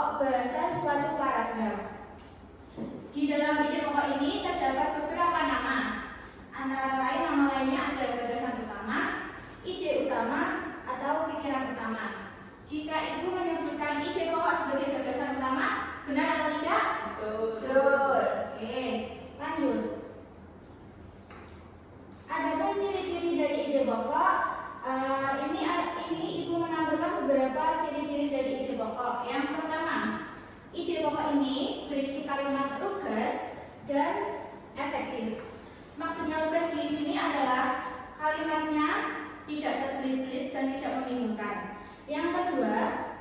pokok bahasa suatu paragraf. Di dalam ide pokok ini terdapat beberapa nama. Antara lain nama lainnya ada gagasan utama, ide utama, atau pikiran utama. Jika ibu menyebutkan ide pokok sebagai gagasan utama, benar atau tidak? Betul. Oke, lanjut. Adapun ciri-ciri dari ide pokok, ini ibu menampilkan beberapa ciri-ciri dari ide pokok. Yang pertama, ide pokok ini berisi kalimat lugas dan efektif. Maksudnya lugas di sini adalah kalimatnya tidak terbelit-belit dan tidak membingungkan. Yang kedua,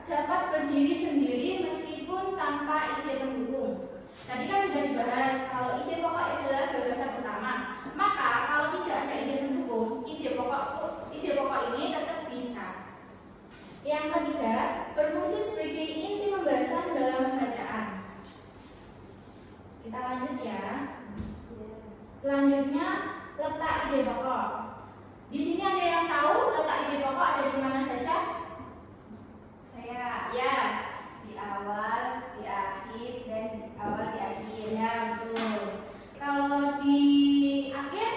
dapat berdiri sendiri meskipun tanpa ide pendukung. Tadi kan sudah dibahas kalau ide pokok adalah gagasan utama. Maka kalau tidak ada ide pendukung, ide pokok ini tetap bisa. Yang ketiga, berfungsi sebagai inti pembahasan dalam bacaan. Kita lanjut ya. Selanjutnya, letak ide pokok. Di sini ada yang tahu letak ide pokok ada di mana saja? Saya, ya, di awal, di akhir, dan di awal, di akhir. Ya, betul. Kalau di akhir,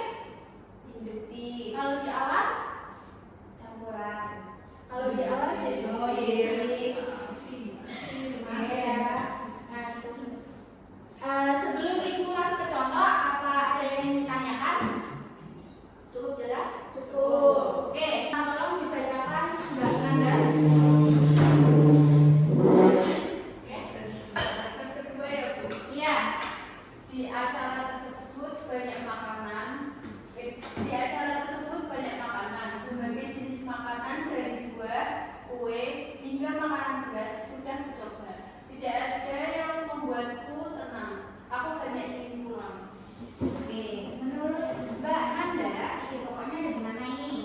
hidupi. Kalau di awal, campuran. Kalau di awal, diri. Sebelum ibu masuk ke contoh, apa ada yang ingin ditanyakan? Cukup jelas? Cukup. Oke, tolong dibacakan Mbak Nanda. Iya. Di acara tersebut banyak makanan. Berbagai jenis makanan dari buah, kue, hingga makanan berat sudah dicoba. Tidak ada yang membuatku tenang. Aku hanya ingin pulang. Oke, menurut Mbak Nanda, ide pokoknya ada di mana ini?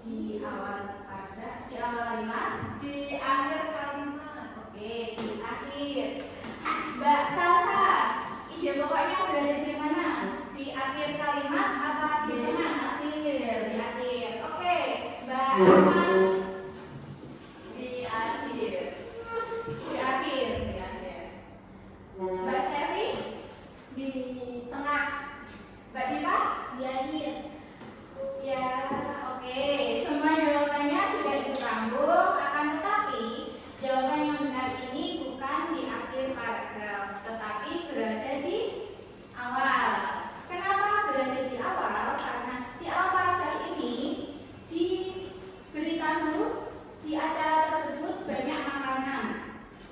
Di awal paragraf, di awal kalimat, Di akhir kalimat. oke, di akhir. Mbak Salsa, ide pokoknya berada di mana? Di akhir kalimat apa di tengah? Di akhir. Oke, Mbak Arman. Di akhir. Di akhir. Mbak Sevi Di tengah. Mbak Dipa di akhir. Ya, oke. Semua jawabannya sudah ibu sambung. Akan tetapi jawaban yang benar ini bukan di akhir paragraf, tetapi berada di awal. Kenapa berada di awal? Karena di awal paragraf ini diberitahu di acara tersebut banyak makanan.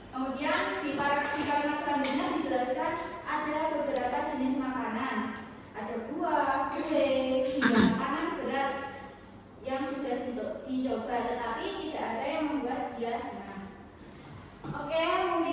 Kemudian di kalimat selanjutnya dijelaskan ada beberapa jenis makanan. Ada buah, kue, hingga makanan berat yang sudah dicoba, tetapi tidak ada yang membuat dia senang. Oke, mungkin